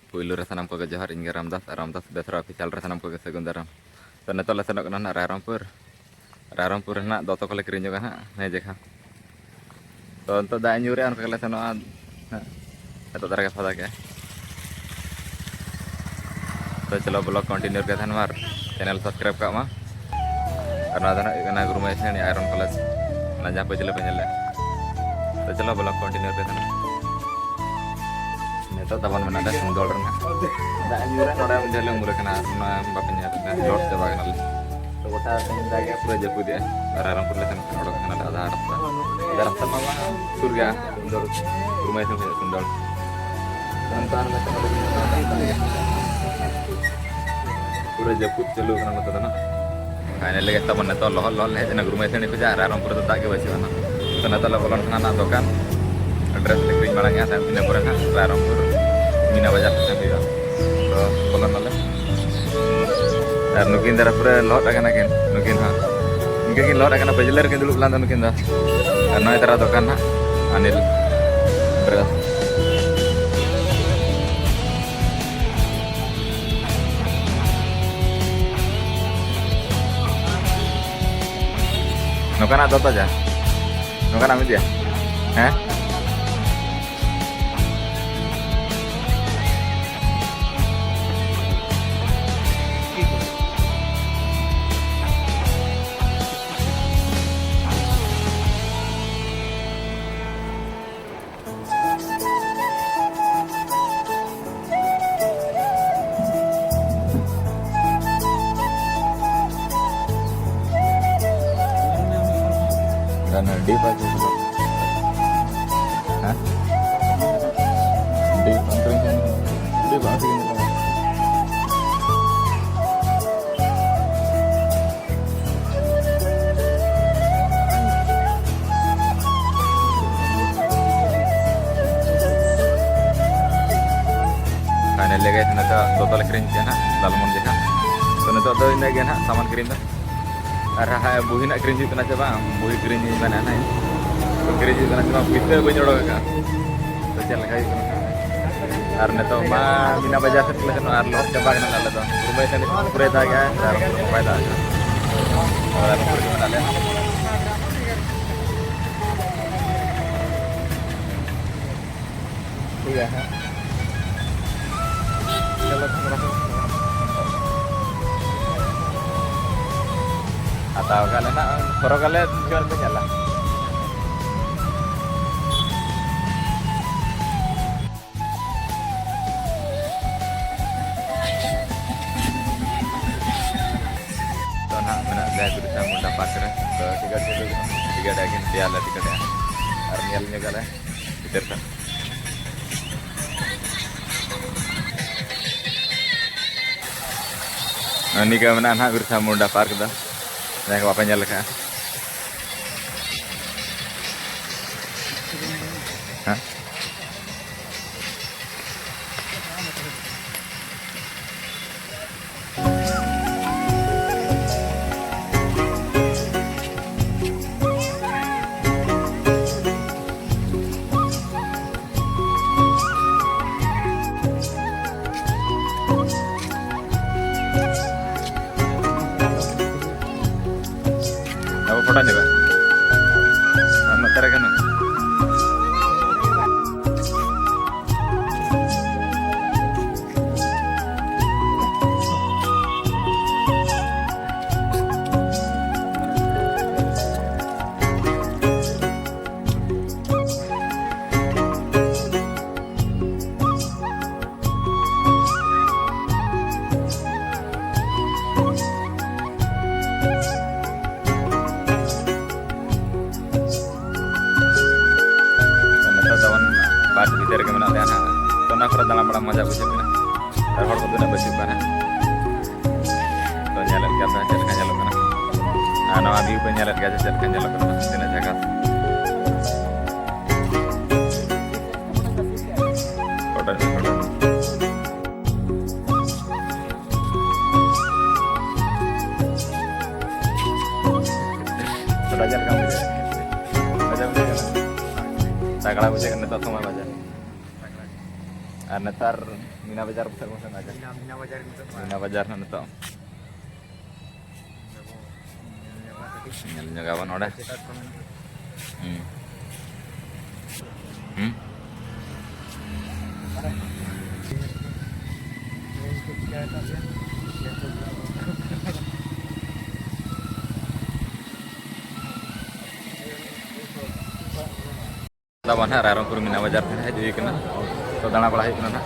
Puilu rasanam ko Johar Inge Ramdas Besra official rasanam ko Segun Daram. To neto la senok na Rampur na doto ko le kirin juga na nejek ha. To untuk da nyure an kala senok atau targa pada ke. तो चलो blog continue करते हैं मार channel subscribe का मा karena ada kena guru mesnya nih Iron Plus nah jangan pejele penyele तो चलो blog continue करते हैं ini tuh teman menada $1 ना ada anjuran orang menjadi umur kena karena bapaknya lord coba kenal तो गोटा जाके पूरा जपू dia Iron Plus kan orang kenal ada harap sama mah surga $1 rumah itu $1 nonton पूरा जपूत चलो करना तो ना खाने लगे तब न तो लहल लहल है जना गुरु मैसे निको जा रामपुर तो ताके बसी बना तो न तो बोलन खाना दुकान एड्रेस लिखिन माड़ांगे सा इन पर ना रामपुर मीना बाजार से बिया तो बोलन वाले यार नुकिन दरा पूरा लहट आगना किन नुकिन हां इनके किन लहट आगना बजलर किन दुलुक लांदा नुकिन दा नय तरह दुकान ना Anil address Nukan ada aja, nukan amit ya, karena deep aja gitu. Hah? Deep antering kan. Deep banget ini. Karena lagi nanti total kering kan, dalam mandi kan. So nanti ada ini kan, saman kering dah. Arah buhi nak kering juga coba, buhi kering ni mana naik, kering juga coba kita punya orang kan, sosial lagi kan. Arne to ma bina bajar sekolah kan arlo coba kan lalu to, rumah itu ni pura dah kan, dalam rumah dah kan, dalam rumah mana le. Iya. Kalau terasa atau kalau nak korok kalian jual banyak lah. So nak mana saya berusaha mendapatkan tiga daging piala tiga dah. Armialnya kalau diterta. Ini kemana nak berusaha mendapatkan dah. Nah, apa nyala kan? Hah? Apa foto aja, Pak? Anak terakan. Pas di dari kemana dia nak, tuh nak dalam dalam masa busuk ni, terhadap tu nak busuk mana, tuh nyalet kita jalan jalan mana, anak abi pun nyalet kita jalan jalan mana, sini jaga. Kodan. bajar kamu. Bajar bajar. Sagala bajar kan netar semua bajar. Netar mina bajar besar besar aja. Mina bajar netar. Nyalnya kawan udah. Lawan ha rarong pur mina bajar kan jadi kena. So dana pala kena na.